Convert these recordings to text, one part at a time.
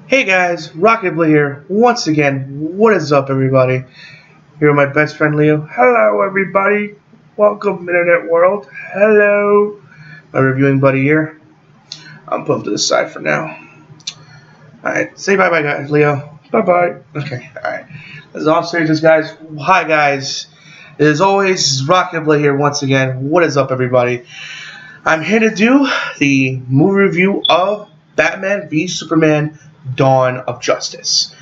Hey guys, Rockingtheblade here. Once again, what is up everybody? Here with my best friend Leo. Hello everybody. Welcome internet world. Hello. My reviewing buddy here. I'm putting him to the side for now. Alright, say bye bye guys, Leo. Bye bye. Okay, alright. This is all serious guys. Hi guys. As always, Rockingtheblade here once again. What is up everybody? I'm here to do the movie review of Batman v Superman Dawn of Justice.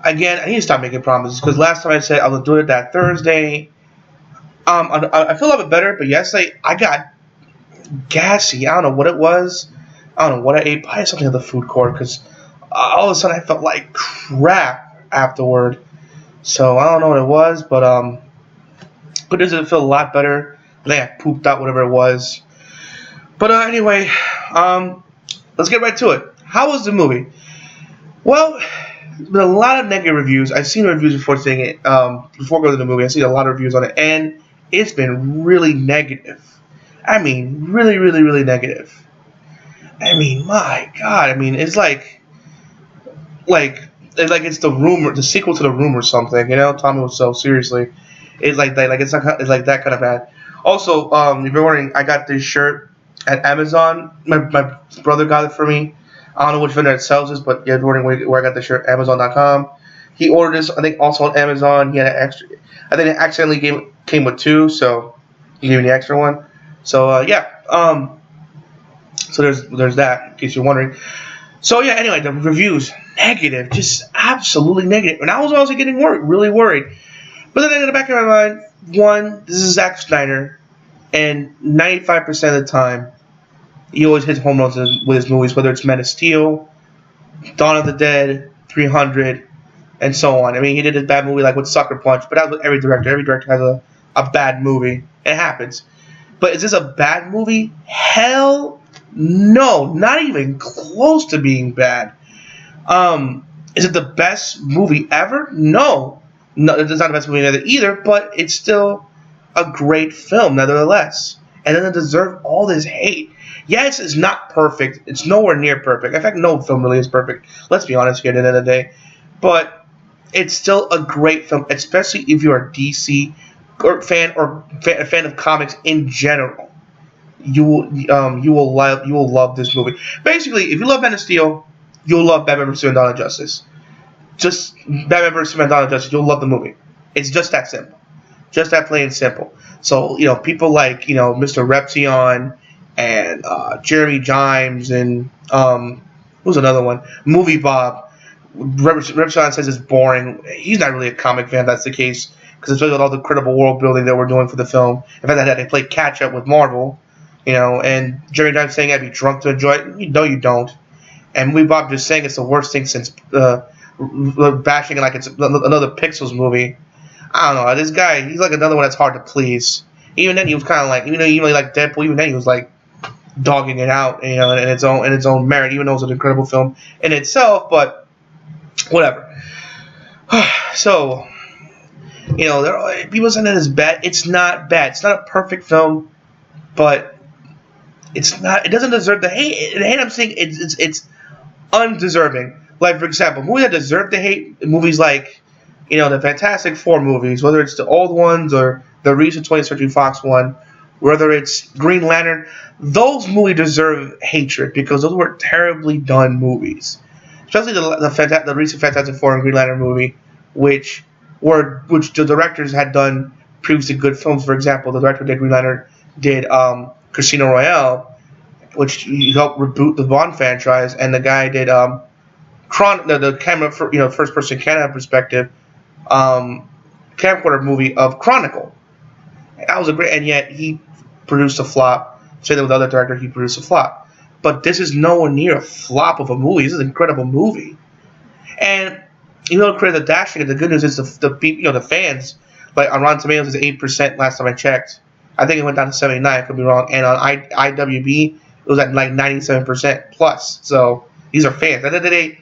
Again, I need to stop making promises because last time I said I was doing it that Thursday. I feel a little bit better, but yesterday I got gassy. I don't know what it was. I don't know what I ate. Probably something at the food court because all of a sudden I felt like crap afterward. So I don't know what it was, but good news is it felt a lot better. I think I pooped out whatever it was. But anyway, let's get right to it. How was the movie? Well, there's been a lot of negative reviews. I've seen reviews before saying it, before going to the movie. I've seen a lot of reviews on it, and it's been really negative. I mean, really, really, really negative. I mean, my God. I mean, it's like it's the rumor, the sequel to The Room or something. You know, Tommy was so seriously. It's like that. Like it's like that kind of bad. Also, if you're wondering, I got this shirt at Amazon. My brother got it for me. I don't know which vendor it sells this, but yeah, wondering where I got the shirt, Amazon.com. He ordered this, I think, also on Amazon. He had an extra. I think it accidentally came with two, so he gave me the extra one. So yeah, so there's that, in case you're wondering. So yeah, anyway, the reviews negative, just absolutely negative, and I was also getting worried, really worried. But then in the back of my mind, one, this is Zack Snyder, and 95% of the time, he always hits home runs with his movies, whether it's Man of Steel, Dawn of the Dead, 300, and so on. I mean, he did a bad movie like with Sucker Punch, but that was with every director. Every director has a bad movie. It happens. But is this a bad movie? Hell no. Not even close to being bad. Is it the best movie ever? No. No, it's not the best movie either, but it's still a great film nevertheless. And it doesn't deserve all this hate. Yes, it's not perfect. It's nowhere near perfect. In fact, no film really is perfect. Let's be honest here at the end of the day. But it's still a great film, especially if you're a DC fan or a fan of comics in general. You will love this movie. Basically, if you love Man of Steel, you'll love Batman vs Superman: Dawn of Justice. Just Batman vs Superman: Dawn of Justice. You'll love the movie. It's just that simple. Just that plain simple. So, people like, Mr. Reption and Jeremy Jimes and who's another one? Movie Bob. Reption says it's boring. He's not really a comic fan if that's the case, because it's really all the credible world building that we're doing for the film. In fact, that they play catch up with Marvel, and Jeremy Jimes saying I'd be drunk to enjoy it. No, you don't. And Movie Bob just saying it's the worst thing since bashing it like it's another Pixels movie. I don't know. This guy, he's like another one that's hard to please. Even then, he was kind of like, even though he really liked Deadpool, even then he was like dogging it out, in its own merit, even though it's an incredible film in itself. But whatever. So, people saying that it's bad. It's not bad. It's not a perfect film, but it's not. It doesn't deserve the hate. The hate I'm saying it's undeserving. Like, for example, movies that deserve the hate, movies like, the Fantastic Four movies, whether it's the old ones or the recent 20th Century Fox one, whether it's Green Lantern, those movies deserve hatred because those were terribly done movies. Especially the recent Fantastic Four and Green Lantern movie, which the directors had done previously good films. For example, the director did Green Lantern did Casino Royale, which helped reboot the Bond franchise, and the guy did the camera for first person camera perspective camcorder movie of Chronicle. That was a great, and yet he produced a flop. Same thing with the other director, he produced a flop. But this is nowhere near a flop of a movie. This is an incredible movie. And create the dashing. The good news is the fans, like on Rotten Tomatoes, is 8% last time I checked. I think it went down to 79. I could be wrong. And on IWB, it was at like 97% plus. So these are fans. At the end of the day,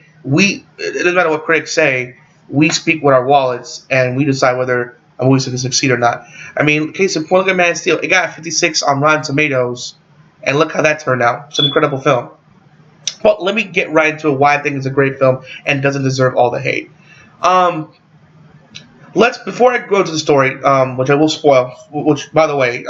it doesn't matter what critics say. We speak with our wallets, and we decide whether a movie's going to succeed or not. I mean, in case of point, look at Man of Steel. It got 56 on Rotten Tomatoes, and look how that turned out. It's an incredible film. But let me get right into why I think it's a great film and doesn't deserve all the hate. Let's before I go to the story, which I will spoil. Which, by the way,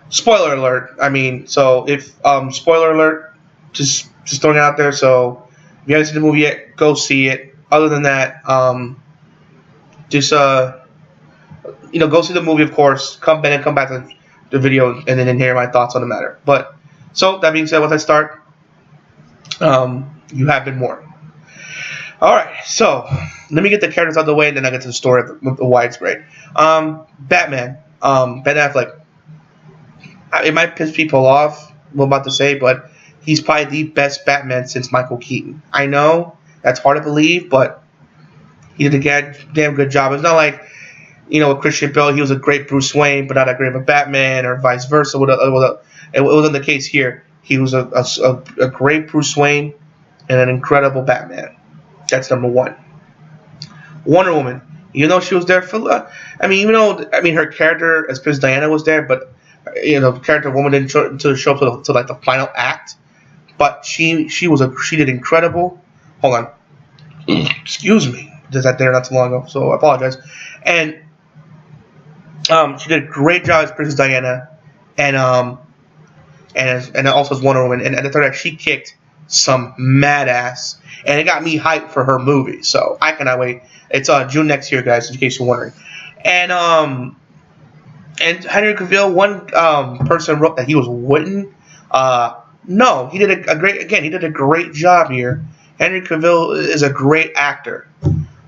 spoiler alert. I mean, so if spoiler alert, just throwing it out there. So if you haven't seen the movie yet, go see it. Other than that, just go see the movie, of course. Come back to the video and then hear my thoughts on the matter. But so that being said, once I start, you have been warned. All right, so let me get the characters out of the way, and then I get to the story with the widespread. Batman, Ben Affleck. It might piss people off what I'm about to say, but he's probably the best Batman since Michael Keaton. I know that's hard to believe, but he did a damn good job. It's not like, with Christian Bale, he was a great Bruce Wayne, but not that great of a Batman, or vice versa. It wasn't the case here. He was a great Bruce Wayne and an incredible Batman. That's number one. Wonder Woman, she was there for, her character as Princess Diana was there, but the character woman didn't show up to like the final act. But she did incredible. Hold on, excuse me. Did that there not too long ago, so I apologize. And she did a great job as Princess Diana, and also as Wonder Woman. And at the third act, she kicked some mad ass, and it got me hyped for her movie. So I cannot wait. It's June next year, guys, in case you're wondering. And Henry Cavill, one person wrote that he was wooden. No, he did he did a great job here. Henry Cavill is a great actor.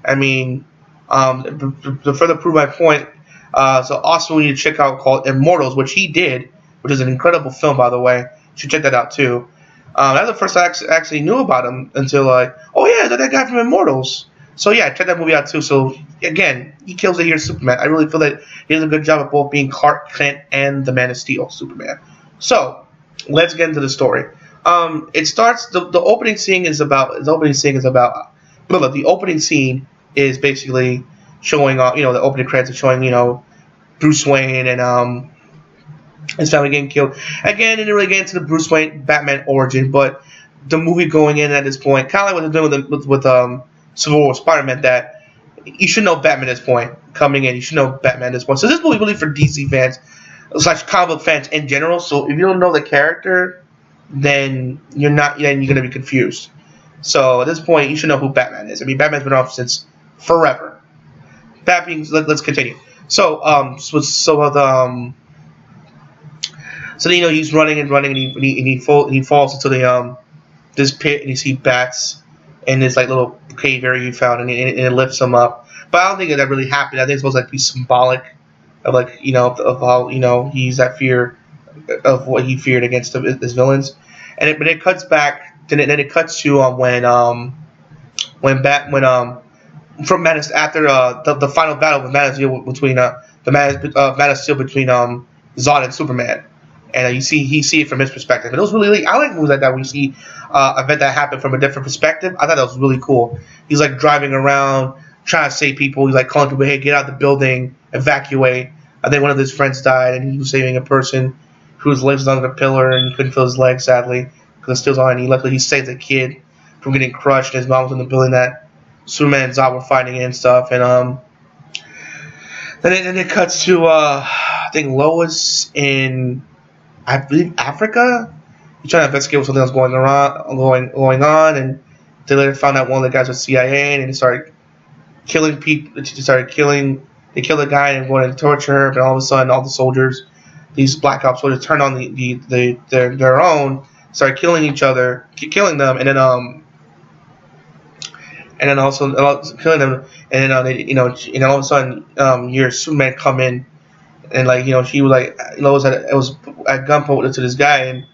I mean, to further prove my point, so also we need to check out called Immortals, which he did, which is an incredible film, by the way. You should check that out too. That's the first I actually knew about him until oh yeah, that guy from Immortals. So yeah, check that movie out too. So again, he kills it here, Superman. I really feel that he does a good job of both being Clark Kent and the Man of Steel, Superman. So let's get into the story. It starts. The opening scene is about. The opening scene is basically showing off. The opening credits are showing Bruce Wayne and his family getting killed. Again, it didn't really get into the Bruce Wayne Batman origin, but the movie going in at this point, kind of like what they're doing with Civil War Spider-Man, that you should know Batman at this point. Coming in, you should know Batman at this point. So this movie really for DC fans / comic book fans in general. So if you don't know the character, then you're gonna be confused. So at this point, you should know who Batman is. I mean, Batman's been off since forever. That being, let's continue. So he's running and he falls into this pit, and you see bats in this little cave area you found, and it lifts him up. But I don't think that really happened. I think it's supposed to be symbolic of of how he's that fear of what he feared against his villains. But it cuts back. Then it cuts to from Man of, after the final battle with Man of Steel between the Man of Steel between Zod and Superman. And you see it from his perspective. And it was really, I like movies like that. We see an event that happened from a different perspective. I thought that was really cool. He's driving around, trying to save people. He's calling people, hey, get out of the building, evacuate. I think one of his friends died, and he was saving a person whose legs was under the pillar, and he couldn't feel his legs, sadly, because the steel's on. And luckily, he saved the kid from getting crushed. And his mom was in the building that Superman and Zod were fighting in and stuff. And then it cuts to I think Lois in, I believe, Africa. He's trying to investigate what something else going on, and they later found out one of the guys was CIA, and they started killing people. They killed a guy and wanted to torture her, but all of a sudden, all the soldiers, these Black Ops soldiers, turned on their own, started killing each other, killing them, and then also killing them, and then and all of a sudden, you hear Superman come in. And she was Lois was at gunpoint to this guy, and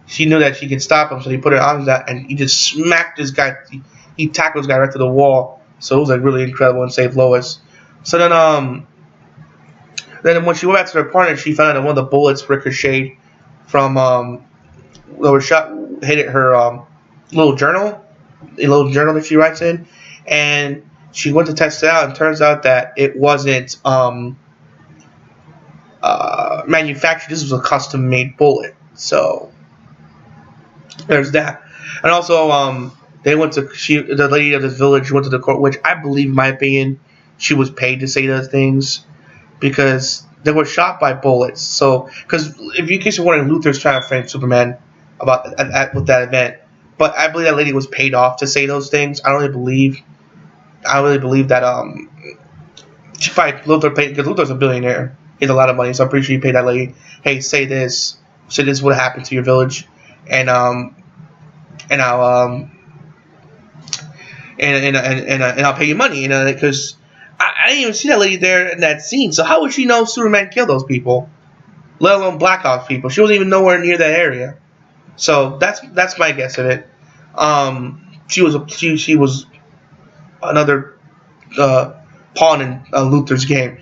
she knew that she could stop him, so he put her arms out, and he just smacked this guy. He tackled this guy right to the wall. So it was really incredible and saved Lois. So then when she went back to her partner, she found out that one of the bullets ricocheted from Lois shot, hit her little journal that she writes in, and she went to test it out, and turns out that it wasn't manufactured. This was a custom-made bullet. So there's that. And also, they went to the lady of this village went to the court, which I believe, in my opinion, she was paid to say those things because they were shot by bullets. So, because if you in case you're wondering, Luther's trying to frame Superman with that event, but I believe that lady was paid off to say those things. I really believe that she probably Luther paid because Luther's a billionaire. He has a lot of money, so I'm pretty sure he paid that lady. Hey, say this would happen to your village, and and I'll and I'll pay you money, because I didn't even see that lady there in that scene. So how would she know Superman killed those people, let alone Black Ops people? She wasn't even nowhere near that area. So that's my guess of it. She was another pawn in Luther's game.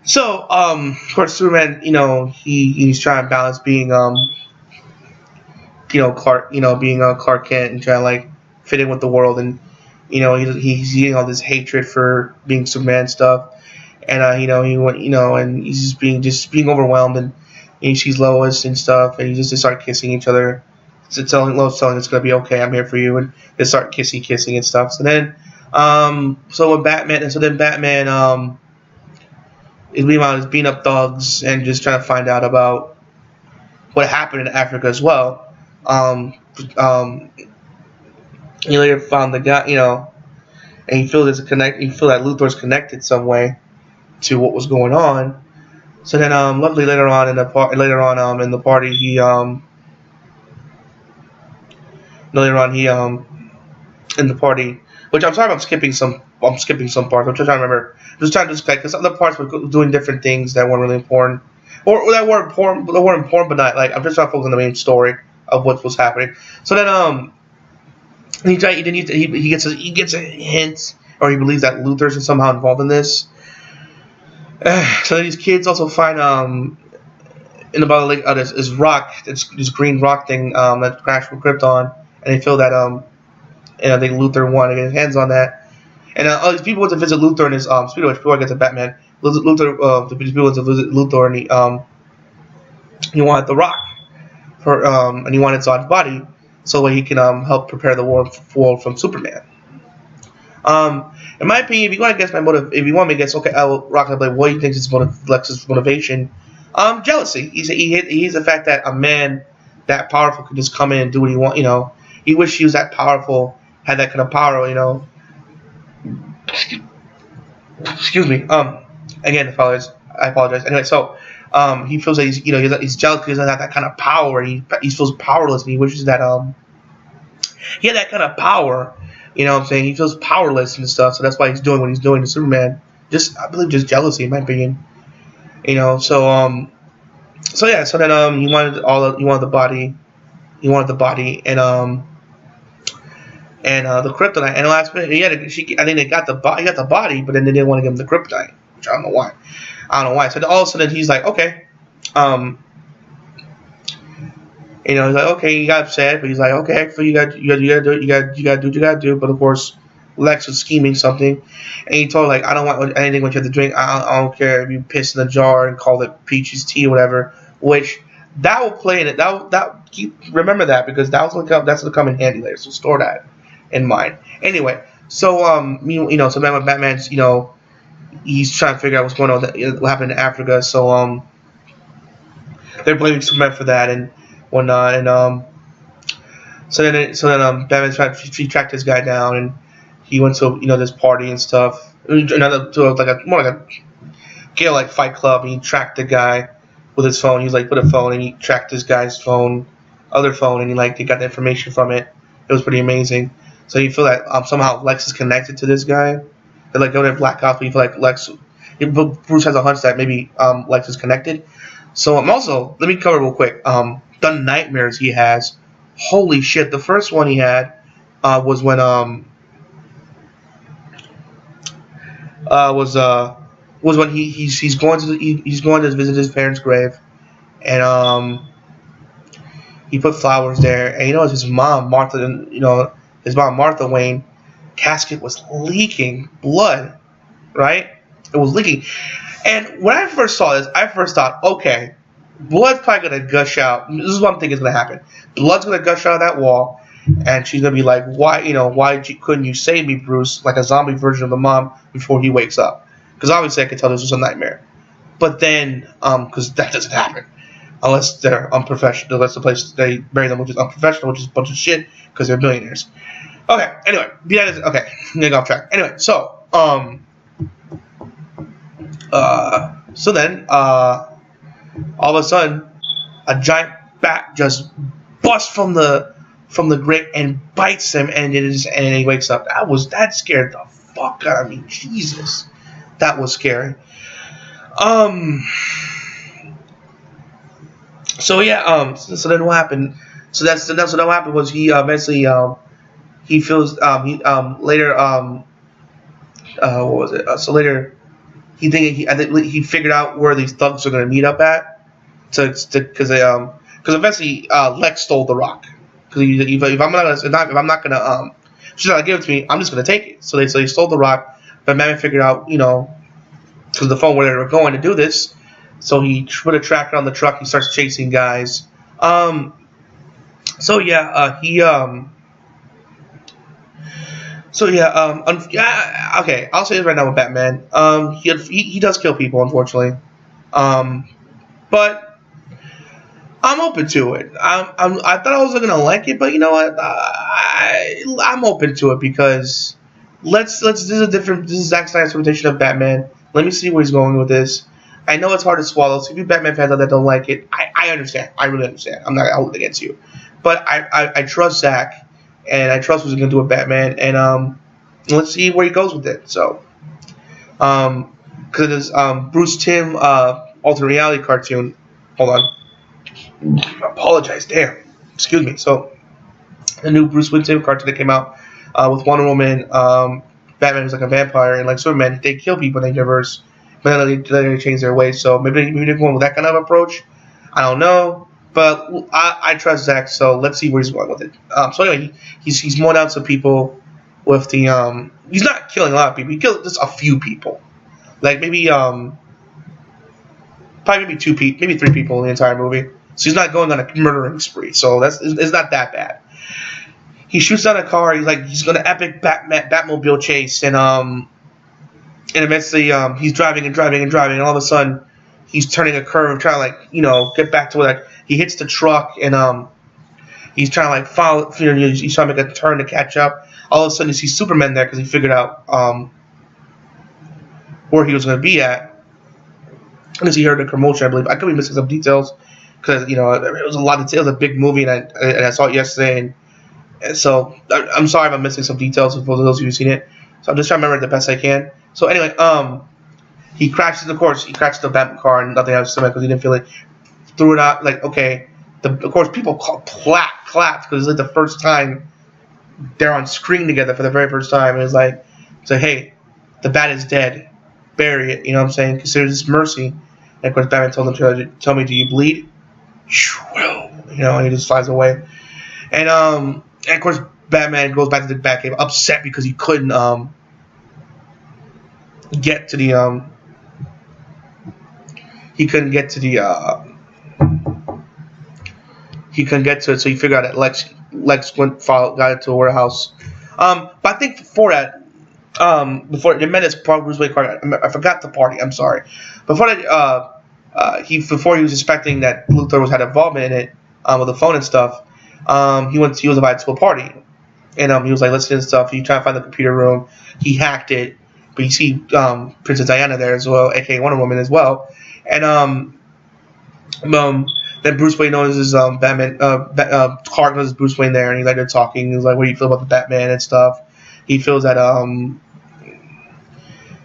So of course Superman, he's trying to balance being Clark, being Clark Kent and trying to like fit in with the world, and he's getting all this hatred for being Superman and stuff, and he went, and he's just being overwhelmed, and she's Lois and stuff, and he just start kissing each other. So Lois telling it's gonna be okay, I'm here for you, and they start kissing and stuff. So then, Batman is beating up thugs and just trying to find out about what happened in Africa as well. He later found the guy, and he feel that Luthor's connected some way to what was going on. So then, Lovely later on in the party, in the party, which I'm sorry, I'm skipping some parts. I'm just trying to remember. I'm just trying to because other parts were doing different things that weren't really important, or that were important, but not like I'm just trying to focus on the main story of what was happening. So then, he gets a hint, or he believes that Luther's somehow involved in this. So these kids also find in the bottom of the lake this rock, this green rock thing that crashed from Krypton, and they feel that I think Luther wanted to get his hands on that. And all these people went to visit Luther in his speedway before I get to Batman. The people went to visit Luther, and he wanted the rock and he wanted Zod's body so that he can help prepare the world from Superman. In my opinion, if you want to guess my motive, if you want me to guess, okay, I will Rockingtheblade. What do you think is Lex's motivation? Jealousy. He's the fact that a man that powerful could just come in and do what he wants. He wished he was that powerful, had that kind of power. Excuse me. Again, I apologize. Anyway, so he feels that he's jealous because he doesn't have that kind of power. He feels powerless, and he wishes that he had that kind of power. You know what I'm saying? He feels powerless and stuff, so that's why he's doing what he's doing to Superman. I believe just jealousy, in my opinion. So then he wanted the body, and the kryptonite. And last minute, I think they got the body, but then they didn't want to give him the kryptonite, which I don't know why. So all of a sudden he's like, okay, he's like, okay, he got upset, but he's like, okay, you got to do what you got to do. But of course, Lex was scheming something, and he told her, like, I don't want anything what you have to drink. I don't care if you piss in a jar and call it Peach's tea or whatever. Which that will play in it. Remember that, because that's gonna come in handy later. So store that in mind. Anyway, so so Batman's he's trying to figure out what's going on, what happened in Africa. So they're blaming Superman for that and whatnot, and so then Batman tried to track this guy down, and he went to this party and stuff, more like a Gale like Fight Club, and he tracked the guy with his phone. He was like, put a phone, and he tracked this guy's other phone, and he got the information from it. It was pretty amazing. So you feel that somehow Lex is connected to this guy. They're like going to Black Ops, but you feel like Bruce has a hunch that maybe Lex is connected. So also, let me cover real quick. The nightmares he has. Holy shit! The first one he had was when he's going to visit his parents' grave, and he put flowers there, and his mom Martha Wayne casket was leaking blood, right? It was leaking, and when I first saw this, I first thought, okay, blood's probably gonna gush out. This is what I'm thinking is gonna happen. Blood's gonna gush out of that wall, and she's gonna be like, why, couldn't you save me, Bruce, like a zombie version of the mom before he wakes up? Because obviously I could tell this was a nightmare. But then, because that doesn't happen unless they're unprofessional, unless the place they bury them, which is unprofessional, which is a bunch of shit because they're millionaires. Okay, anyway, okay, I'm gonna go off track. Anyway, so then all of a sudden, a giant bat just busts from the grate and bites him, and he wakes up. That scared the fuck out of me. Jesus, that was scary. So yeah, so then what happened? So that's what happened was he eventually he feels later what was it? So later I think he figured out where these thugs are gonna meet up at because eventually Lex stole the rock. Because if I'm not gonna she's not gonna give it to me, I'm just gonna take it. So they stole the rock, but Batman figured out, because the phone where they were going to do this, so he put a tracker on the truck. He starts chasing guys. Okay, I'll say this right now with Batman. He does kill people, unfortunately. But I'm open to it. I thought I wasn't gonna like it, but you know what? I'm open to it because this is Zack Snyder's interpretation of Batman. Let me see where he's going with this. I know it's hard to swallow. So if you Batman fans out there that don't like it, I understand. I really understand. I'm not holding it against you, but I trust Zack, and I trust what he's gonna do with Batman, and let's see where he goes with it. So, because Bruce Timm alternate reality cartoon. Hold on. I apologize. Damn. Excuse me. So, the new Bruce Timm cartoon that came out with Wonder Woman, Batman was like a vampire, and like Superman, they kill people in the universe, but then they change their ways. So maybe they're going with that kind of approach. I don't know, but I trust Zack. So let's see where he's going with it. So anyway, he's mowing out some people with the He's not killing a lot of people. He killed just a few people, like maybe probably maybe 2 people, maybe 3 people in the entire movie. So he's not going on a murdering spree. So it's not that bad. He shoots down a car. He's going to epic Batmobile chase, and eventually he's driving, and all of a sudden he's turning a curve, trying to get back to where he hits the truck, and he's trying to follow. He's trying to make a turn to catch up. All of a sudden he sees Superman there because he figured out where he was going to be at. Because he heard the commotion, I believe. I could be missing some details because it was a lot of details. It was a big movie, and I saw it yesterday. And so I'm sorry if I'm missing some details for those of you who've seen it. So I'm just trying to remember it the best I can. So anyway, he crashes. Of course, he crashed the Batman car, and nothing else because he didn't feel it. Threw it out. Okay. Of course, people clapped because it's the first time they're on screen together for the very first time. And it's like, hey, the Bat is dead. Bury it. You know what I'm saying? Consider this mercy. And of course, Batman told him, "Tell me, do you bleed?" And he just flies away. And of course, Batman goes back to the Batcave, upset because he couldn't get to the he couldn't get to it, so he figured out that Lex got into a warehouse. But I think before that, before they met his Bruce Wayne car, I forgot the party. I'm sorry. Before that, he was suspecting that Luthor had involvement in it with the phone and stuff. He was invited to a party, and he was listening to stuff. He tried to find the computer room. He hacked it, but you see Princess Diana there as well, aka Wonder Woman as well. And then Bruce Wayne notices Batman. Clark notices Bruce Wayne there, and they're talking. He's like, "What do you feel about the Batman and stuff?" He feels that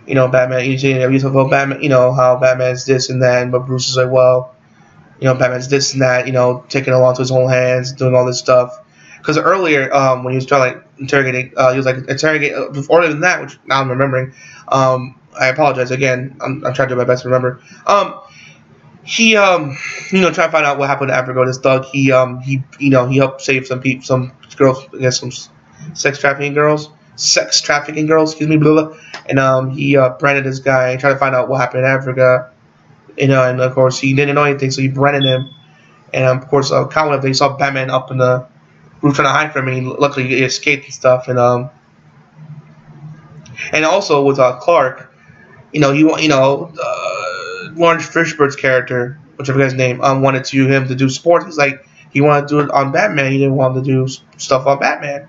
Batman. He's talking about Batman. How Batman's this and that, but Bruce is like, "Well, Batman's this and that. Taking it along to his own hands, doing all this stuff." Because earlier, when he was trying to interrogate, he was interrogate before than that, which now I'm remembering. I apologize again. I'm trying to do my best to remember. He trying to find out what happened to Africa. This thug, he helped save some girls, I guess some sex trafficking girls. Excuse me, blah blah. And he branded this guy, trying to find out what happened in Africa. And of course he didn't know anything, so he branded him. And of course, they saw Batman up in the Bruce trying to hide from him. Luckily, he escaped and stuff. And also with Clark, Lawrence Fishburne's character, which I forget his name, wanted him to do sports. He's like, he wanted to do it on Batman. He didn't want to do stuff on Batman.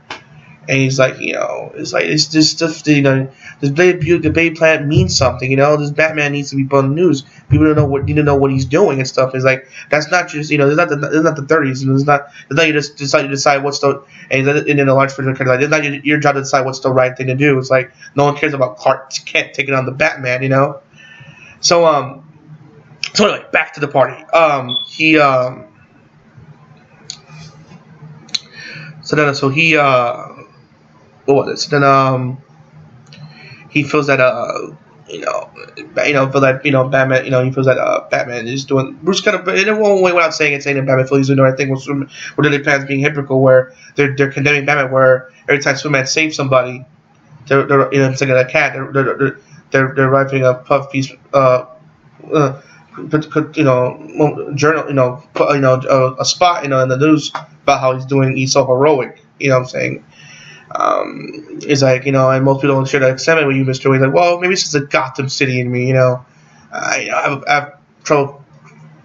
And he's like, it's just stuff. This Blade Planet means something. This Batman needs to be put on the news. People need to know what he's doing and stuff. It's like that's not just it's not the 30s. It's not you just decide what's the and then the large version like it's not your job to decide what's the right thing to do. It's like no one cares about Clark Kent taking on the Batman. So anyway, back to the party. What was it? So then he feels that Batman, he feels that Batman is doing Bruce kind of in one way without saying that Batman feels he's doing the right thing with their plans being hypocritical, where they're condemning Batman, where every time Superman saves somebody, they're it's like a cat, they're writing a puff piece journal, a spot in the news about how he's so heroic. What I'm saying. It's like, and most people don't share that sentiment with you, Mr. Wayne. Like, well, maybe it's just a Gotham City in me, I have trouble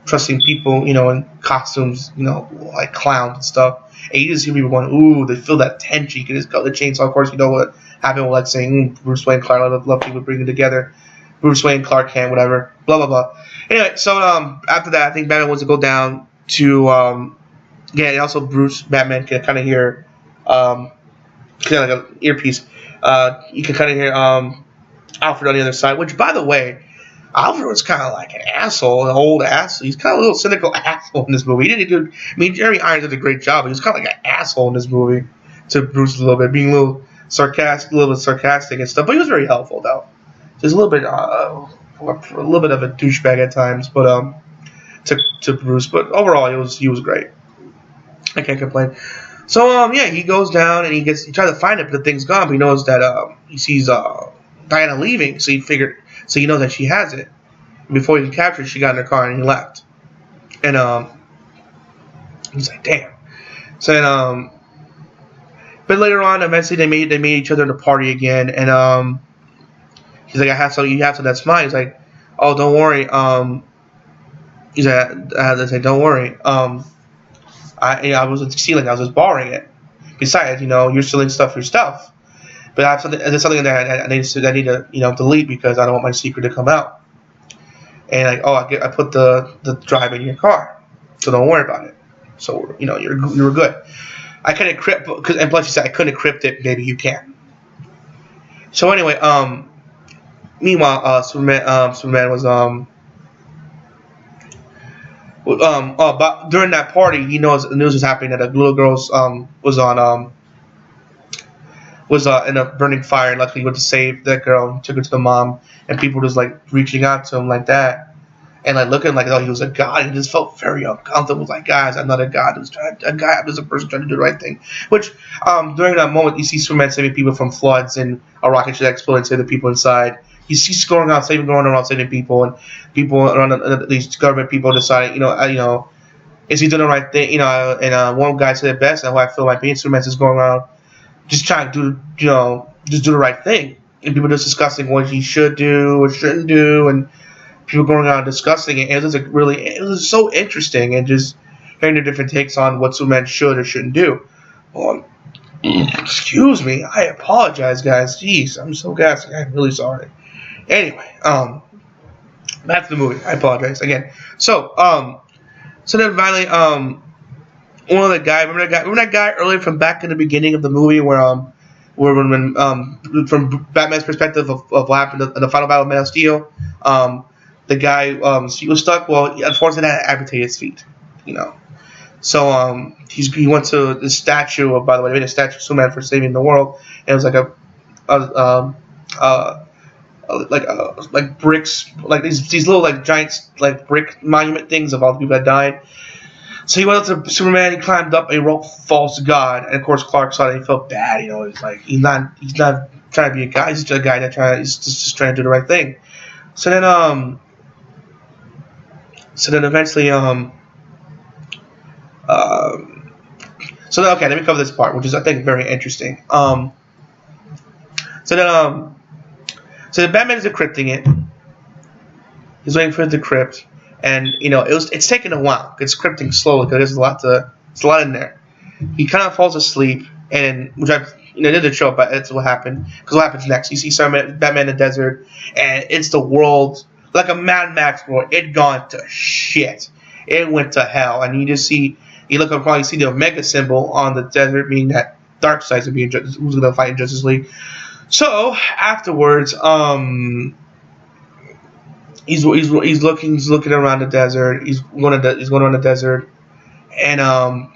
trusting people, in costumes, like clowns and stuff. And you just hear people going, ooh, they feel that tension. You can just cut the chainsaw. Of course, you know what happened with, like, saying, Bruce Wayne, Clark, I love people bringing together. Bruce Wayne, Clark Kent, whatever, blah, blah, blah. Anyway, so after that, I think Batman wants to go down to, and also Batman can kind of hear, kind of like an earpiece. You can kind of hear Alfred on the other side, which, by the way, Alfred was kind of like an asshole, an old asshole. He's kind of a little cynical asshole in this movie. He didn't do. I mean, Jeremy Irons did a great job, but he was kind of like an asshole in this movie to Bruce a little bit, being a little sarcastic and stuff. But he was very helpful, though. Just a little bit of a douchebag at times, but to Bruce. But overall, he was great. I can't complain. So he goes down and he tries to find it, but the thing's gone. But he knows that he sees Diana leaving, so he knows that she has it. And before he can capture it, she got in her car and he left. And he's like, damn. So then, but later on, eventually they meet each other in the party again, and he's like, you have something that's mine. He's like, oh, don't worry. He's like, I had to say, don't worry. I wasn't stealing. I was just borrowing it. Besides, you're stealing stuff yourself. But I have something. There's something that I need to delete because I don't want my secret to come out. And I put the drive in your car, so don't worry about it. So you were good. I couldn't encrypt and plus you said I couldn't encrypt it. Maybe you can. So anyway, meanwhile, Superman was but during that party, he knows the news was happening that a little girl was in a burning fire, and luckily he went to save that girl and took her to the mom, and people just like reaching out to him like that, and like looking like he was a god. He just felt very uncomfortable. Like, guys, I'm not a god. I'm just a person trying to do the right thing. Which during that moment, you see Superman saving people from floods and a rocket ship exploding and save the people inside. He's going around saving people, and people around these government people deciding, is he doing the right thing? And one guy said it best, and how I feel like being Superman is going around just trying to just do the right thing, and people just discussing what he should do or shouldn't do, and people going around discussing it. And it was so interesting, and just hearing the different takes on what Superman should or shouldn't do. Excuse me, I apologize, guys. Jeez, I'm so gassy. I'm really sorry. Anyway, that's the movie. I apologize again. So then finally, one of the guys, remember that guy earlier from back in the beginning of the movie where when from Batman's perspective of what happened in the final battle of Man of Steel, the guy feet was stuck. Well, unfortunately, that amputated his feet. So he went to the statue of, by the way, they made a statue of Superman for saving the world, and it was like bricks, like these little like giant like brick monument things of all the people that died. So he went up to Superman, he climbed up and he wrote "False God," and of course Clark saw it and he felt bad. He's like he's not trying to be a guy, he's just a guy he's just trying to do the right thing. So then eventually So then, okay, let me cover this part, which is I think very interesting. So then so the Batman is decrypting it. He's waiting for it to decrypt, and it's taking a while. It's crypting slowly because there's a lot in there. He kind of falls asleep, and which I didn't show, but that's what happened. Because what happens next? You see Batman in the desert, and it's the world like a Mad Max world. It gone to shit. It went to hell, and you look across, you see the Omega symbol on the desert, meaning that Darkseid's who's gonna fight in Justice League. So afterwards, he's looking around the desert. He's going around the desert, and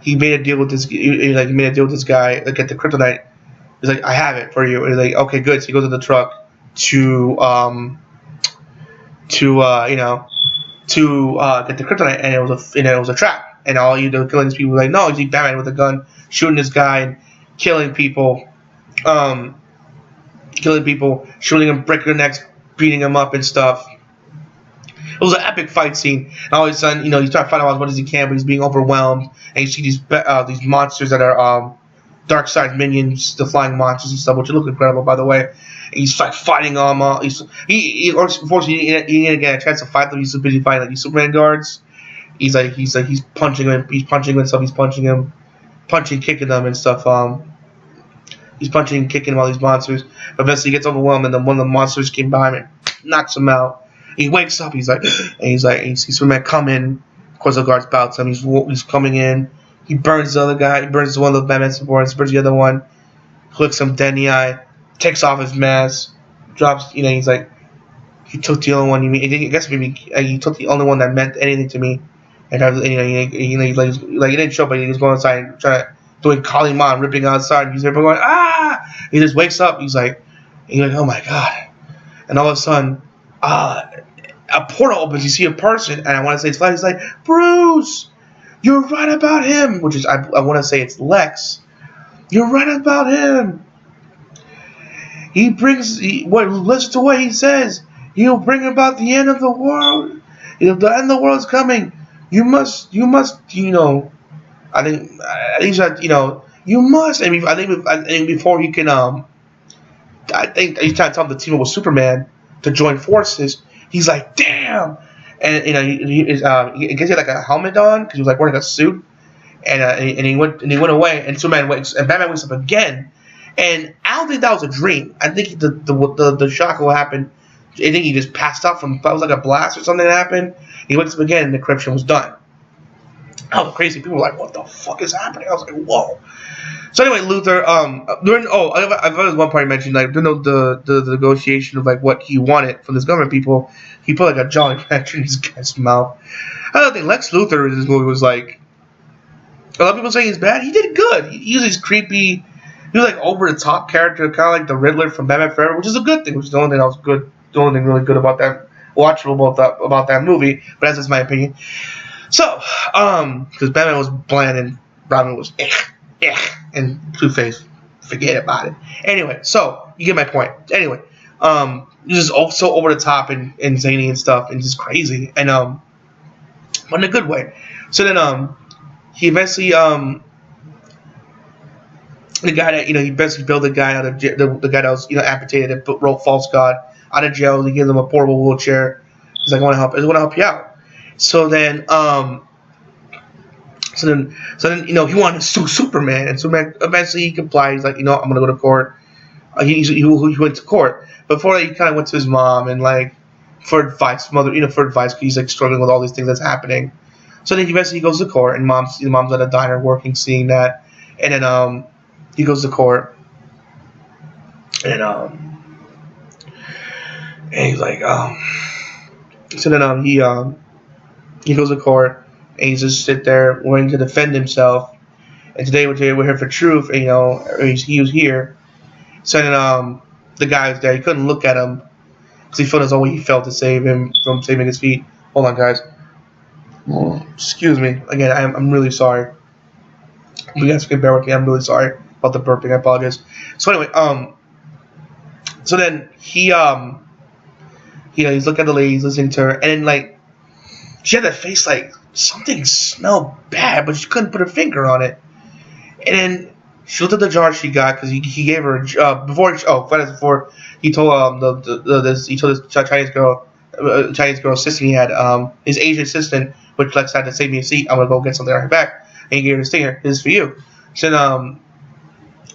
he made a deal with this. He made a deal with this guy. Like at the kryptonite, he's like, "I have it for you." And he's like, "Okay, good." So he goes to the truck to get the kryptonite, and it was a trap. And all you do killing these people. Like, no, you see Batman with a gun shooting this guy and killing people, shooting them, breaking their necks, beating them up and stuff. It was an epic fight scene. And all of a sudden, he's trying to fight out as much as he can, but he's being overwhelmed. And you see these monsters that are Darkseid minions, the flying monsters and stuff, which look incredible, by the way. And he's like fighting them. Unfortunately, he didn't get a chance to fight them. He's so busy fighting like these Superman guards. He's punching him. He's punching himself. He's punching him, kicking them and stuff. He's punching and kicking all these monsters. But eventually he gets overwhelmed, and then one of the monsters came by him and knocks him out. He wakes up. He sees Superman coming. Of course, the guards bout him. He's coming in. He burns the other guy. He burns one of the Batman supporters. Burns the other one. Looks him dead in the eye. Takes off his mask. Drops. He's like, he took the only one. I guess maybe he took the only one that meant anything to me. And he didn't show, but he was going outside and doing Kali Man, ripping outside. And he's there going, ah! He just wakes up. He's like, oh my god! And all of a sudden, a portal opens. You see a person, and I want to say it's Lex. He's like, Bruce, you're right about him. Which is, I want to say it's Lex. You're right about him. Listen to what he says. He'll bring about the end of the world. The end of the world is coming. You must. I think that you must. I think before he can. I think he's trying to tell him to team up with Superman to join forces. He's like, damn, and he gets like a helmet on because he was like wearing a suit, and he went away, and Batman wakes up again, and I don't think that was a dream. I think the shock will happen. I think he just passed out from, it was like a blast or something that happened. He wakes up again and the encryption was done. I was crazy. People were like, what the fuck is happening? I was like, whoa. So anyway, Luthor, I've heard one part he mentioned, like, during the negotiation of, like, what he wanted from this government people, he put, like, a Jolly Rancher in his guy's mouth. I don't think Lex Luthor in this movie was, like, a lot of people saying he's bad. He did good. He was this creepy, he was, like, over-the-top character, kind of like the Riddler from Batman Forever, which is a good thing, which is the only thing that was good. The only thing really good about that, watchable about that movie, but that's just my opinion. So, because Batman was bland and Robin was and Two-Face, forget about it. Anyway, so you get my point. Anyway, this is so over the top and zany and stuff, and just crazy, and but in a good way. So then, he eventually the guy that he basically built the guy out of the guy that was amputated and wrote False God out of jail. He gives him a portable wheelchair. He's like, I want to help you out. So then he wanted to sue Superman, and Superman eventually he complied. He's like, I'm gonna go to court. He went to court. Before that, he kind of went to his mom and like for advice, because he's like struggling with all these things that's happening. So then eventually he goes to court, and mom's at a diner working, seeing that, and then he goes to court, and he's like, so then he goes to court, and he just sit there waiting to defend himself. And today we're here for truth, and he was here. So then the guy was there. He couldn't look at him because he felt as though he felt to save him from saving his feet. Hold on, guys. Excuse me. Again, I'm really sorry. You guys can bear with me. I'm really sorry about the burping. I apologize. So anyway, so then he's looking at the lady, he's listening to her, and then like she had that face like something smelled bad, but she couldn't put her finger on it. And then she looked at the jar she got because he gave her before he told he told this Chinese girl assistant he had his Asian assistant, which Lex had to save me a seat. I'm gonna go get something right back, and he gave her a stinger. This is for you. So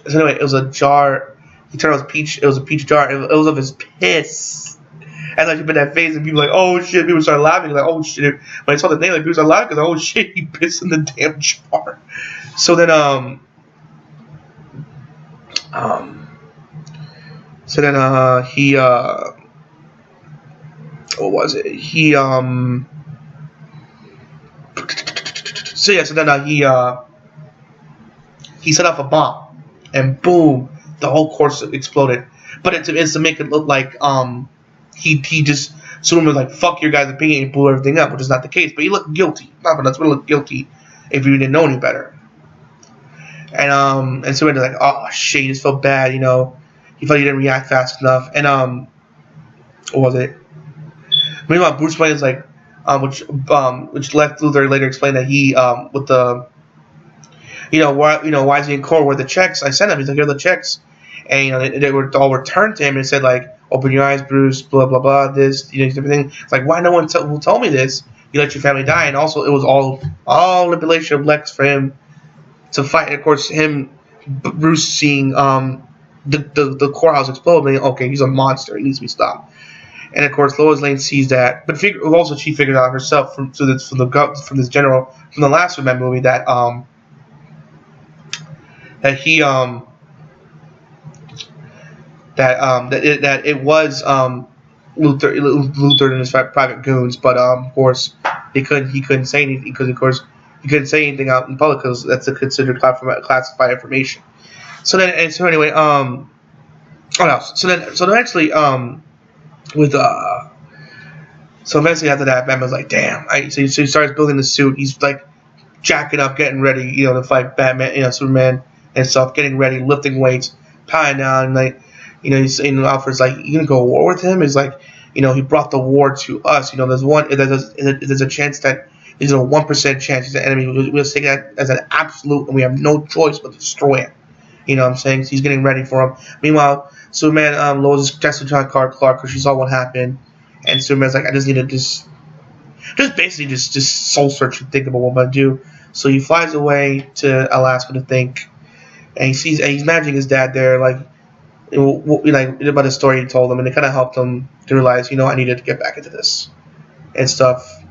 anyway, it was a jar. He turned it was peach. It was a peach jar. It was of his piss. And like she put that face, and people like, oh shit. People started laughing like, oh shit. When I saw the name, like people started laughing because oh shit, he pissed in the damn jar. So then he what was it? He set off a bomb, and boom, the whole course exploded. But it's to make it look like he just Superman was like, fuck your guys' opinion and blew everything up, which is not the case. But he looked guilty. That's what looked guilty if you didn't know any better. And Superman was like, oh shit, he just felt bad, you know. He felt he didn't react fast enough. And what was it? Meanwhile, Bruce Wayne is like, which Lex Luthor later explained that he with the why is he in court with the checks I sent him? He's like, here are the checks, and they were all returned to him and said like, open your eyes, Bruce, blah blah blah, this everything. It's like, why no one will tell me this? You let your family die, and also it was all manipulation of Lex for him to fight. And of course, Bruce seeing the courthouse explode, and okay, he's a monster, he needs to be stopped. And of course, Lois Lane sees that, but also she figured out herself from this general from the last Superman movie that it was Luthor and his private goons, but of course he couldn't say anything because of course he couldn't say anything out in public because that's considered classified information. So eventually after that, Batman's like, damn. So he starts building the suit. He's like jacking up, getting ready, to fight Batman, Superman and stuff, getting ready, lifting weights, tying down, like, he's saying Alfred's like, you gonna go to war with him? He's like, he brought the war to us. There's a chance that there's a 1% chance he's an enemy. We'll take that as an absolute, and we have no choice but to destroy him. You know what I'm saying? So he's getting ready for him. Meanwhile, Superman, Lois is texting Clark because she saw what happened, and Superman's like, I just need to just soul search and think about what I'm gonna do. So he flies away to Alaska to think, and he's imagining his dad there, like about the story he told him, and it kind of helped him to realize, I needed to get back into this and stuff.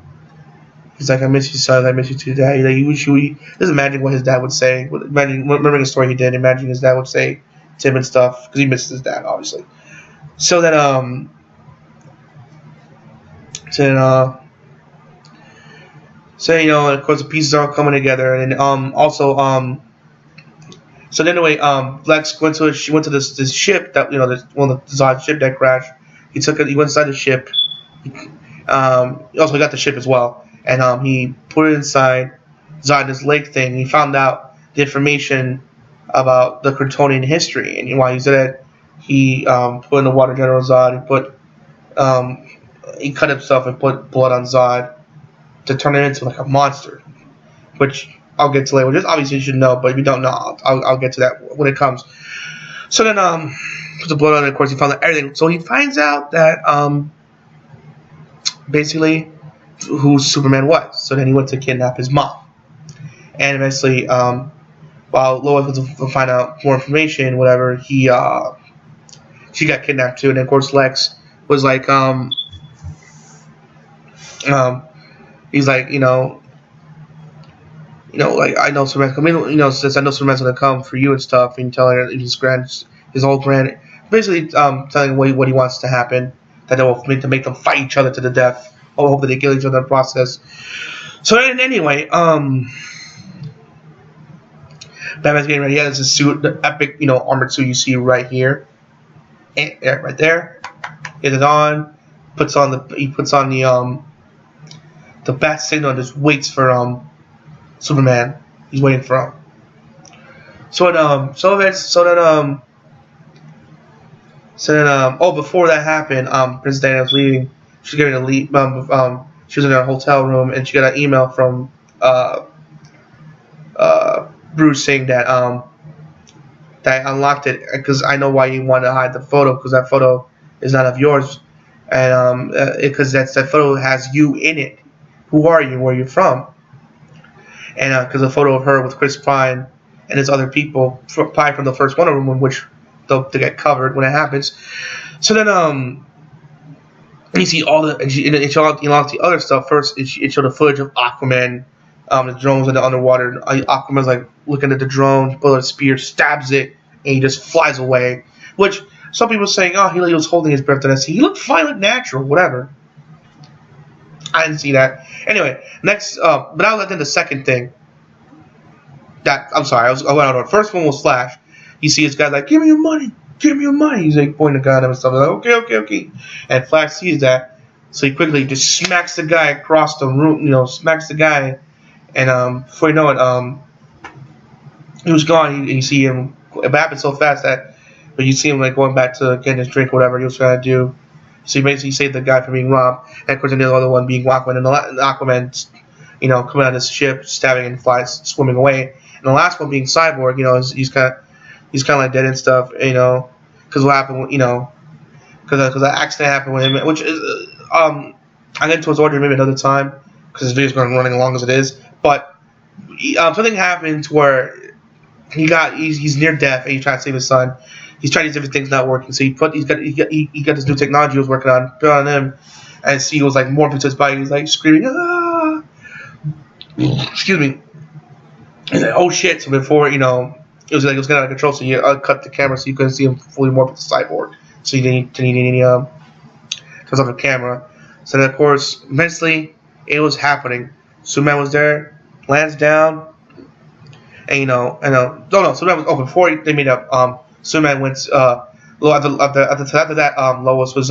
He's like, I miss you, son. I miss you too, Dad. Just imagine what his dad would say. Remembering the story he did, imagining his dad would say to him and stuff, because he misses his dad, obviously. So then, of course, the pieces are all coming together, and so then anyway, Lex went to this ship that one of the Zod ship that crashed. He went inside the ship. He also got the ship as well, and he put it inside Zod's lake thing. He found out the information about the Kryptonian history, and while he did it, he put in the water General Zod. He cut himself and put blood on Zod to turn it into like a monster, which I'll get to later. Just obviously you should know, but if you don't know, I'll get to that when it comes. So then put the blood on it. Of course, he found out everything. So he finds out that basically who Superman was. So then he went to kidnap his mom, and eventually while Lois went to find out more information, whatever, she got kidnapped too. And then, of course, Lex was like he's like, like, I know Superman's since I know Superman's gonna come for you and stuff, and telling her his whole grand, basically telling what he wants to happen, that they will make them fight each other to the death. I hope that they kill each other in the process. So anyway, Batman's getting ready. He has his suit, the epic, armored suit you see right here, and right there. Get it on. He puts on the bat signal and just waits for Superman. He's waiting for him. So then before that happened, Princess Diana was leaving. She's getting to leave. she was in her hotel room, and she got an email from Bruce saying that I unlocked it because I know why you want to hide the photo, because that photo is not of yours, and because that photo has you in it. Who are you? Where are you from? And because a photo of her with Chris Pine and his other people, probably from the first Wonder Woman, which they'll get covered when it happens. So then you see all the and it showed the other stuff first. It showed the footage of Aquaman. The drone was in the underwater. Aquaman's like looking at the drone, pulls a spear, stabs it, and he just flies away. Which some people are saying, oh, he was holding his breath. And I see he looked fine, looked natural, whatever. I didn't see that. Anyway, next, but I was in the second thing. I'm sorry, I went on. The first one was Flash. You see this guy like, give me your money, give me your money. He's like pointing a gun at him and stuff. Like, okay. And Flash sees that, so he quickly just smacks the guy across the room. Smacks the guy. And before you know it, he was gone. And you see him. It happened so fast that, but you see him like going back to getting his drink, or whatever he was trying to do. So he basically saved the guy from being robbed. And of course, the other one being Aquaman, and Aquaman, coming out of his ship, stabbing and flies, swimming away. And the last one being Cyborg, he's kind of like dead and stuff, because what happened, because that accident happened with him, which is, I get into his order maybe another time, because this video's going running as long as it is. But something happened where he's near death, and he's trying to save his son. He's trying these different things, not working. So he got this new technology he was working on, put on him, and he was like morphing to his body. He's like screaming, ah! Excuse me. He's like, oh shit! So before it was getting out of control. So you cut the camera so you couldn't see him fully morph to Cyborg. So you didn't need any turns off the camera. So then of course, eventually it was happening. Superman was there, lands down, and Superman was before they made up. Superman went after that. Lois was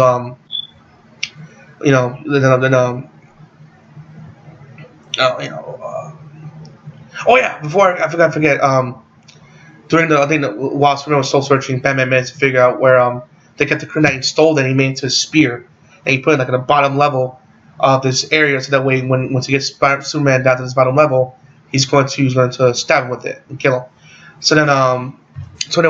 before I forget. During while Superman was soul searching, Batman managed to figure out where they kept the kryptonite he stole. Then he made it into a spear, and he put it like at the bottom level of this area, so that way once he gets Superman down to this bottom level, he's going to stab him with it and kill him. So then Batman. So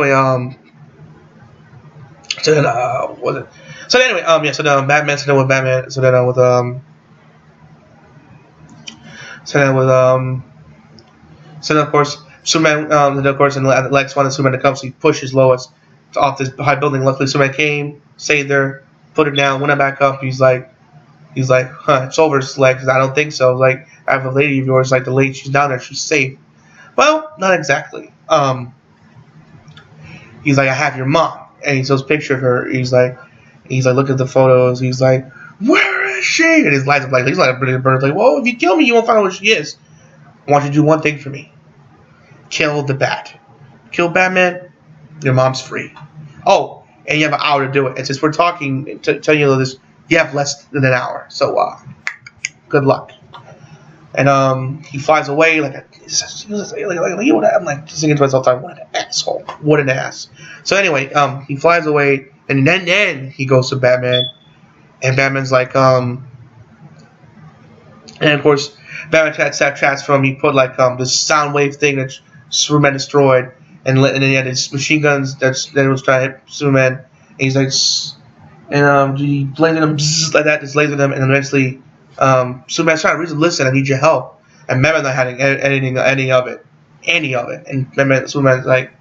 then of course Superman. And Lex wanted Superman to come, so he pushes Lois off this high building. Luckily, Superman came, saved her, put her down, went back up. He's like, it's over, Lex. I don't think so. Like, I have a lady of yours. Like, the lady, she's down there, she's safe. Well, not exactly. He's like, I have your mom, and he shows a picture of her. He's like, look at the photos. He's like, where is she? And his lights are like, he's like a brilliant bird. Like, well, if you kill me, you won't find out where she is. I want you to do one thing for me. Kill the Bat. Kill Batman. Your mom's free. Oh, and you have an hour to do it. And since we're talking, telling you this, you have less than an hour. So, good luck. And he flies away like I'm like thinking to myself, what an asshole, what an ass. So anyway, he flies away, and then he goes to Batman, and Batman's like, and of course, Batman chats from him. He put like this sound wave thing that Superman destroyed, and then he had his machine guns that was trying to hit Superman, and he's like, and he lasered him like that, just lasered him, and eventually. Superman's trying to reason, listen, I need your help. And Batman's not having any of it. And Superman like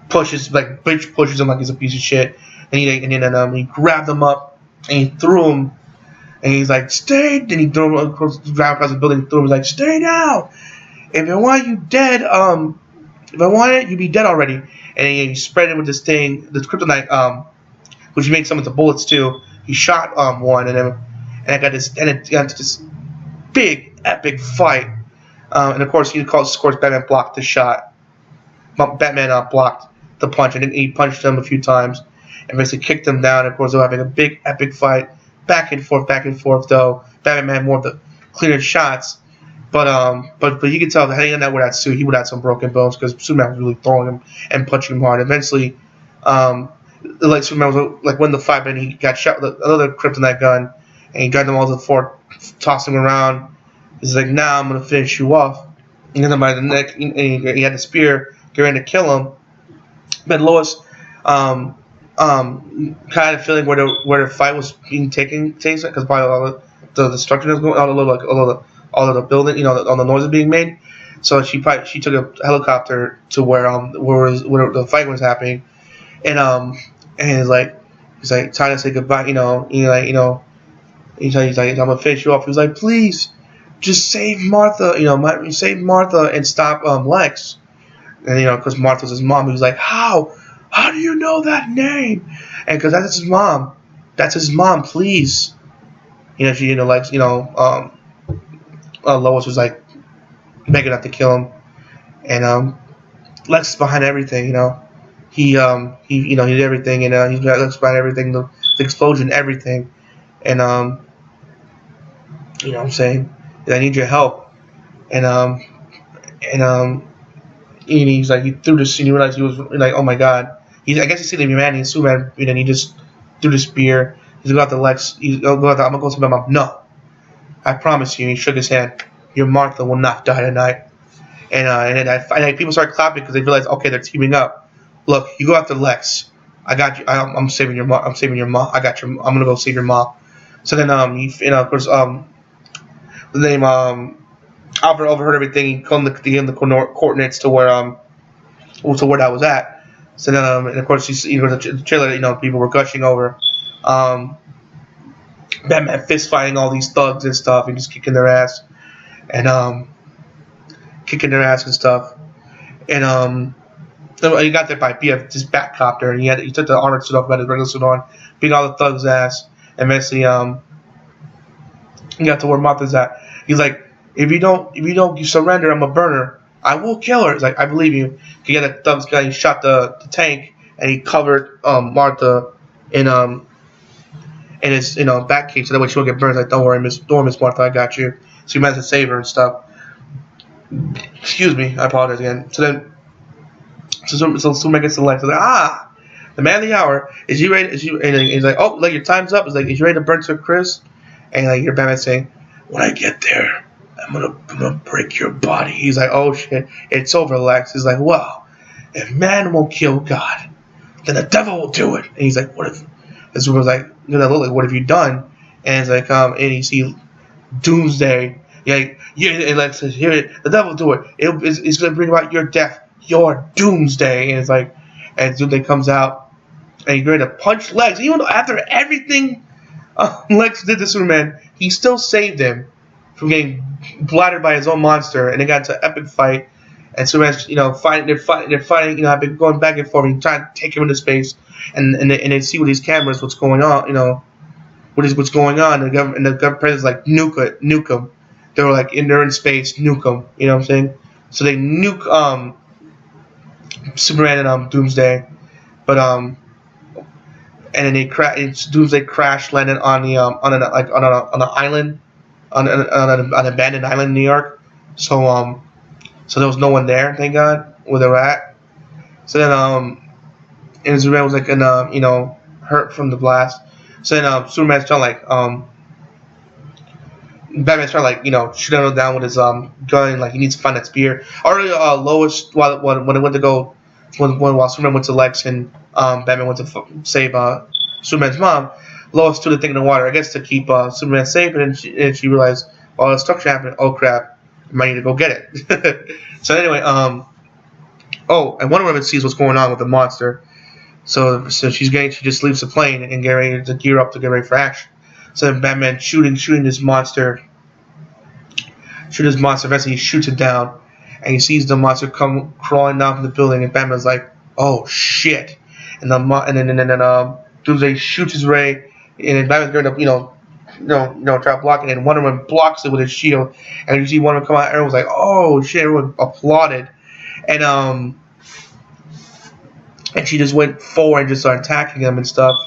pushes him like he's a piece of shit. And he grabbed him up and he threw him. And he's like, stay. Then he threw him across the building. Threw him. He's like, stay now. If I want you dead, if I want it, you'd be dead already. And he spread it with this thing, this kryptonite, which he made some of the bullets too. He shot one, and I got this, and it got into this big, epic fight. And of course, Batman blocked the shot. Batman blocked the punch, and he punched him a few times, and basically kicked him down. Of course, they were having a big, epic fight, back and forth. Though Batman had more of the cleaner shots, but you could tell that hanging out with that suit, he would have some broken bones because Superman was really throwing him and punching him hard. Eventually, like Superman was like when the fight, and he got shot with another kryptonite gun. And he dragged them all to the fort, tossing him around. He's like, "Nah, I'm gonna finish you off." And then by the neck, he had the spear, getting ready to kill him. But Lois, kind of feeling where the fight was being taken place, because by all the destruction was going, all of the building, all the noises being made. So she took a helicopter to where the fight was happening, and he's like trying to say goodbye, he's like, I'm gonna finish you off. He was like, please, just save Martha, save Martha and stop Lex. And because Martha's his mom, he was like, how do you know that name? And because that's his mom, please. She Lex, Lois was like begging not to kill him, and Lex is behind everything. He did everything, and he's got Lex behind everything, the explosion, everything, and what I'm saying, I need your help, and he's like, he threw this, and you realize he was like, oh my god, I guess he's seen the humanity in Superman, and he just threw the spear. He's going to Lex. I'm gonna go to my mom. No, I promise you. He shook his hand. Your Martha will not die tonight. And then people started clapping because they realized, okay, they're teaming up. Look, you go after Lex. I got you. I'm saving your mom. I'm saving your mom. I got your. I'm gonna go save your mom. So then of course the name Alfred overheard everything. He gave him the coordinates to where that was at. So then and of course the trailer, people were gushing over Batman fist fighting all these thugs and stuff, and just kicking their ass and stuff. And he got there by this Batcopter, and he took the armored suit off, got his regular suit on, beat all the thugs' ass, and eventually he got to where Martha's at. He's like, if you don't surrender, I'm a burner. I will kill her. He's like, I believe you. He got a thugs guy. He shot the tank, and he covered Martha in his back cage so that way she won't get burned. He's like, don't worry, Miss Martha, I got you. So he managed to save her and stuff. Excuse me, I apologize again. So then, Superman gets to Lex. He's like, the man of the hour. Is you ready? And he's like, oh, like your time's up. He's like, is you ready to burn to a crisp? And like your Batman saying, when I get there, I'm gonna break your body. He's like, oh shit, it's over, Lex. He's like, well, if man won't kill God, then the devil will do it. And he's like, what if? And Superman's like, what have you done? And it's like, and you see Doomsday. And Lex says, here, the devil will do it. It's gonna bring about your death, your Doomsday. And it's like, and Doomsday comes out, and he's ready to punch Lex. Even though after everything Lex did to Superman, he still saved him from getting bladdered by his own monster, and they got into an epic fight. And Superman's, fighting. They're fighting. I've been going back and forth, and trying to take him into space, and they see with these cameras what's going on. What's going on? And the government president's like, nuke him. They were like, they're in space, nuke him. You know what I'm saying? So they nuke Superman and Doomsday, but and then Doomsday crash landed on the on an island, on an abandoned island in New York. So there was no one there, thank God, where they were at. So then and Superman was like hurt from the blast. So then Superman's trying Batman's trying to shoot him down with his gun, like he needs to find that spear. Already Lois while Superman went to Lex and Batman went to save Superman's mom, Lois threw the thing in the water, I guess to keep Superman safe, and she realized, oh, destruction happened. Oh crap, I might need to go get it. So anyway, and Wonder Woman sees what's going on with the monster. So she just leaves the plane and get ready to gear up to get ready for action. So then Batman shooting this monster. Eventually he shoots it down, and he sees the monster come crawling down from the building, and Batman's like, oh shit! And then Doomsday shoots his ray, and then Batman's going to try to block it, and Wonder Woman blocks it with his shield, and you see Wonder Woman come out, everyone's like, oh shit! Everyone applauded, and she just went forward and just started attacking him and stuff.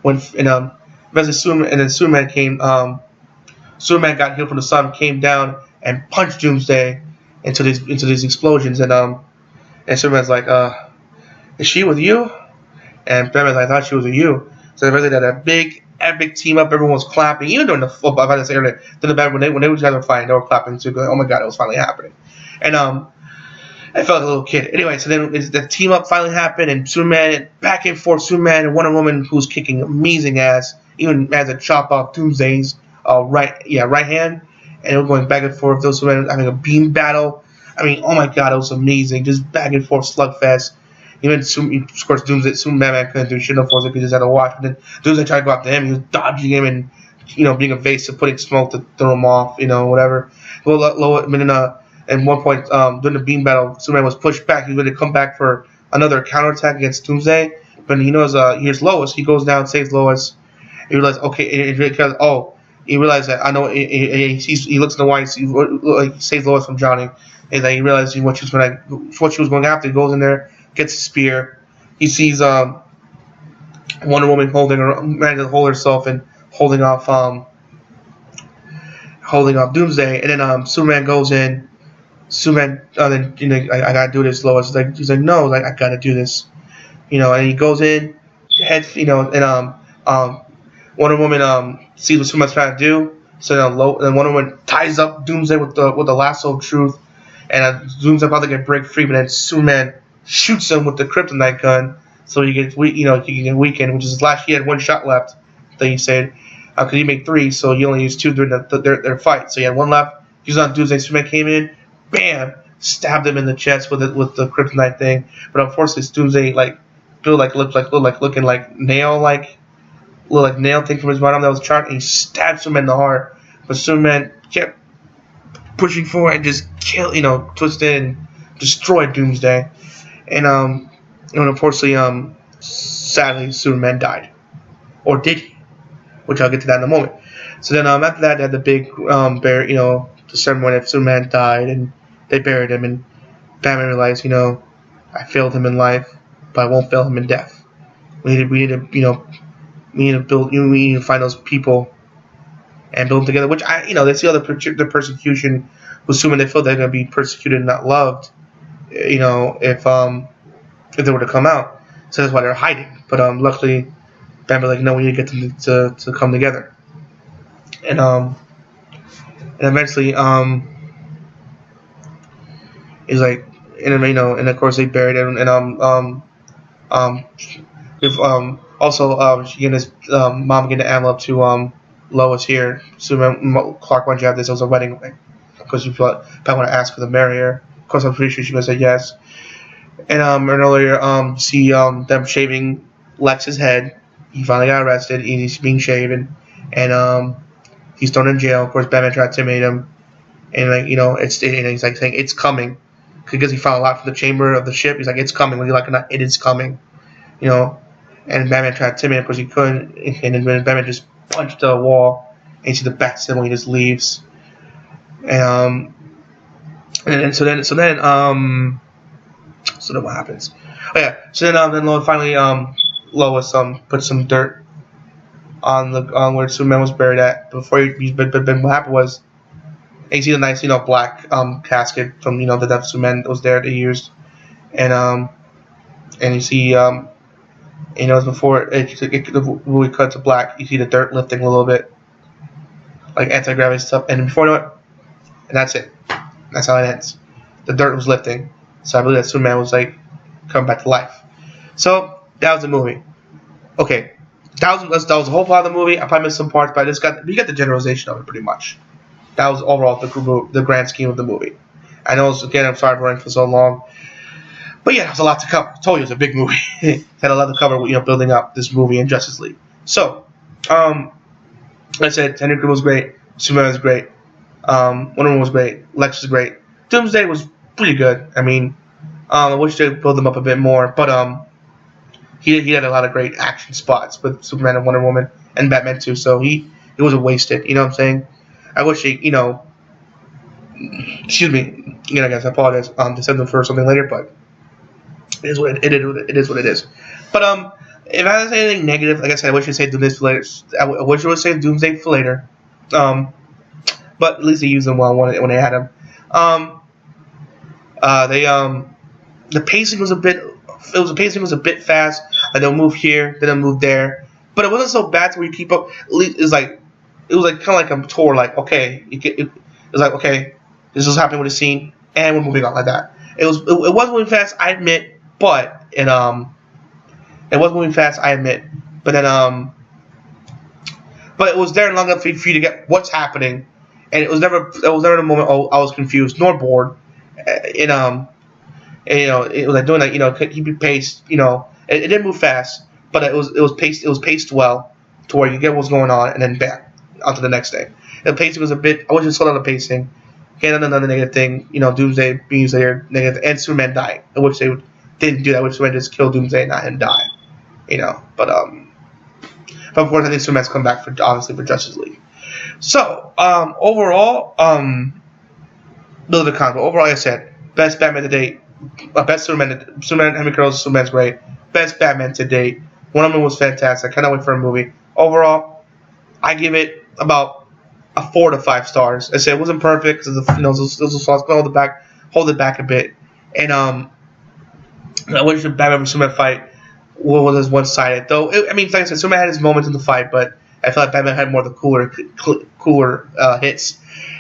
Superman came. Superman got healed from the sun, came down and punched Doomsday into these explosions, and Superman's like, is she with you? And Batman's like, I thought she was with you. So they really had a big epic team up. Everyone was clapping, even during the football. I was earlier, during the bad when they guys were fighting, they were clapping too. Like, oh my god, it was finally happening. And I felt like a little kid. Anyway, so then the team up finally happened, and Superman back and forth. Superman and Wonder Woman, who's kicking amazing ass, even has a chop off Doomsday's right hand, and we're going back and forth. Those Superman having a beam battle. I mean, oh my god, it was amazing. Just back and forth slugfest. Even of course, Doomsday, Superman couldn't do shit. Unfortunately, he just had to watch. But then Doomsday tried to go after him. He was dodging him and being evasive, putting smoke to throw him off. Whatever. Well, low. But then at one point during the beam battle, Superman was pushed back. He was going to come back for another counterattack against Doomsday. But he knows here's Lois. He goes down, saves Lois. He realized he realized that I know. He looks in the wine. He saves Lois from drowning. And then he realized what she was going after. He goes in there, gets a spear. He sees Wonder Woman managing to hold herself and holding off Doomsday. And then Superman goes in. Superman, then I gotta do this, Lois. He's like, no, like I gotta do this, And he goes in, and Wonder Woman sees what Superman's trying to do. So then Wonder Woman ties up Doomsday with the lasso of truth, and Doomsday about to get break free, but then Superman shoots him with the kryptonite gun, so he can get weakened. Which is his last. He had one shot left. That he said, because he made 3, so he only used 2 during their fight. So he had 1 left. He was on Doomsday. Superman came in, bam, stabbed him in the chest with the kryptonite thing. But unfortunately, Doomsday looking like nail thing from his right arm that was charged, and he stabbed Superman in the heart. But Superman kept pushing forward and just twisted and destroyed Doomsday. And unfortunately, sadly, Superman died, or did he? Which I'll get to that in a moment. So then after that, they had the big the ceremony of Superman died, and they buried him. And Batman realized, I failed him in life, but I won't fail him in death. We need to find those people and build them together. Which they see all the persecution with Superman. They feel they're going to be persecuted and not loved, if they were to come out. So that's why they're hiding. But luckily, Batman was like, no, we need to get them to come together. And eventually, he's like, and of course they buried him. And also she gave his mom gave the envelope to Lois here. So Clark, why don't you have this? It was a wedding ring. Because you probably want to ask for the marrier. Of course, I'm pretty sure she's gonna say yes. And earlier, see them shaving Lex's head. He finally got arrested. He's being shaven, and he's thrown in jail. Of course, Batman tried to intimidate him, and he's like saying it's coming, because he found a lot from the chamber of the ship. He's like, it's coming. Whether you like it or not, it is coming, And Batman tried to intimidate him, of course he couldn't, and then Batman just punched the wall, and you see the bat symbol. He just leaves, so then what happens? Oh yeah, so then finally Lois puts some dirt on where Superman was buried at. But what happened was, and you see the nice black casket from the death of Superman that was there that he used, and you see before the movie cut to black, you see the dirt lifting a little bit, like anti-gravity stuff, and before you know it, and that's it. That's how it ends. The dirt was lifting, so I believe that Superman was like coming back to life. So that was the movie. Okay, that was the whole part of the movie. I probably missed some parts, but you got the generalization of it pretty much. That was overall the grand scheme of the movie. I know, again, I'm sorry for running for so long, but yeah, it was a lot to cover. I told you it was a big movie. It had a lot to cover, building up this movie and Justice League. So, like I said, Henry Cavill was great. Superman was great. Wonder Woman was great. Lex was great. Doomsday was pretty good. I mean, I wish they'd build them up a bit more, but he had a lot of great action spots with Superman and Wonder Woman and Batman too. So he wasn't wasted. You know what I'm saying? I wish he, excuse me, guys, I apologize. To send them for something later, but it is what it is. But if I had to say anything negative, like I said, I wish you'd say Doomsday for later. I wish you would say Doomsday for later. But at least they used them well when they had him. The pacing was a bit. The pacing was a bit fast. Like they'll move here, then they'll move there. but it wasn't so bad to where you keep up. It was like kind of like a tour. Like okay, it was like okay, this is happening with the scene, and we're moving on like that. It was moving fast, I admit, but it was moving fast, I admit, but then but it was there long enough for you to get what's happening, and it was never a moment I was confused nor bored. And it was like doing like keep your pace. It didn't move fast, but it was paced well to where you get what's going on, and then back onto the next thing. The pacing was a bit. I wish it slowed down the pacing. Again, another negative thing. Doomsday being there negative, and Superman dying. I wish they didn't do that. I wish Superman just kill Doomsday and not him die. But of course I think Superman's come back obviously for Justice League. So overall, little bit of con, but overall, like I said, best Batman to date. Best Superman, Henry Cavill's Superman's great. Best Batman to date. Wonder Woman was fantastic. I cannot wait for a movie. Overall, I give it about a 4 to 5 stars. I said it wasn't perfect because those flaws. Hold it back a bit. And I wish the Batman vs Superman fight was one-sided. Though like I said, Superman had his moments in the fight, but I feel like Batman had more of the cooler hits.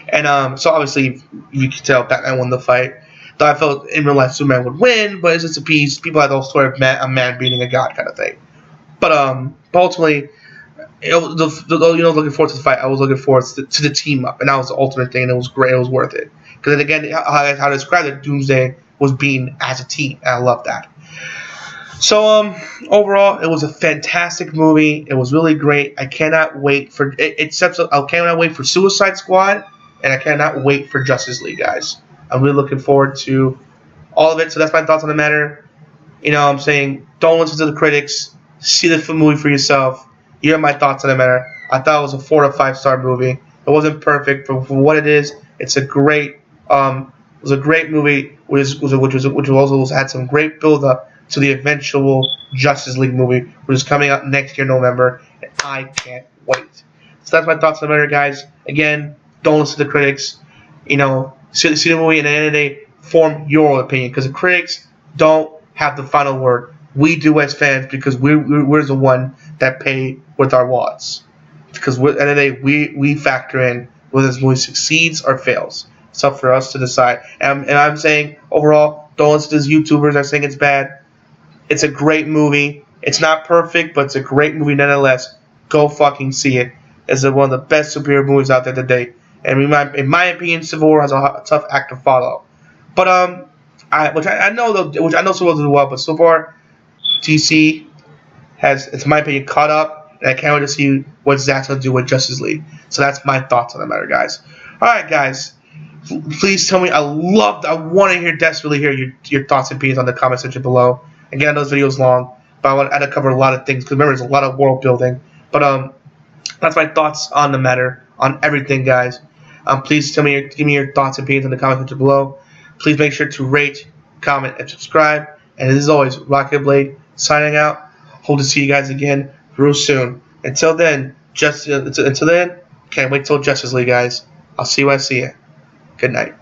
And so obviously you can tell Batman won the fight. Though I felt in real life Superman would win, but it's just a piece. People have the whole story of a man beating a god kind of thing. But ultimately, looking forward to the fight. I was looking forward to the team up, and that was the ultimate thing, and it was great. It was worth it. Because again, how to describe it, Doomsday was being as a team, and I love that. So overall, it was a fantastic movie. It was really great. I cannot wait for I cannot wait for Suicide Squad, and I cannot wait for Justice League, guys. I'm really looking forward to all of it. So that's my thoughts on the matter. I'm saying don't listen to the critics. See the movie for yourself. Here are my thoughts on the matter. I thought it was a 4 to 5 star movie. It wasn't perfect, but for what it is, it's a great. It was a great movie, which also had some great build up to the eventual Justice League movie, which is coming out next year, November, and I can't wait. So that's my thoughts on the matter, guys. Again, don't listen to the critics. See the movie, and at the end of the day, form your own opinion, because the critics don't have the final word. We do as fans, because we're the one that pay with our wallets. Because at the end of the day, we factor in whether this movie succeeds or fails. It's up for us to decide. And I'm saying, overall, don't listen to these YouTubers that are saying it's bad. It's a great movie. It's not perfect, but it's a great movie nonetheless. Go fucking see it. It's one of the best superhero movies out there today. And in my opinion, Civil War has a tough act to follow. But which I know Civil War will do well. But so far, DC has, in my opinion, caught up, and I can't wait to see what Zack's gonna do with Justice League. So that's my thoughts on the matter, guys. All right, guys. Please tell me. I want to desperately hear your thoughts and opinions on the comment section below. Again, I know this video is long, but I had to cover a lot of things because remember, there's a lot of world building. But that's my thoughts on the matter, on everything, guys. Please give me your thoughts and opinions in the comment section below. Please make sure to rate, comment, and subscribe. And as always, Rockingtheblade signing out. Hope to see you guys again real soon. Until then, can't wait till Justice League, guys. I'll see you when I see you. Good night.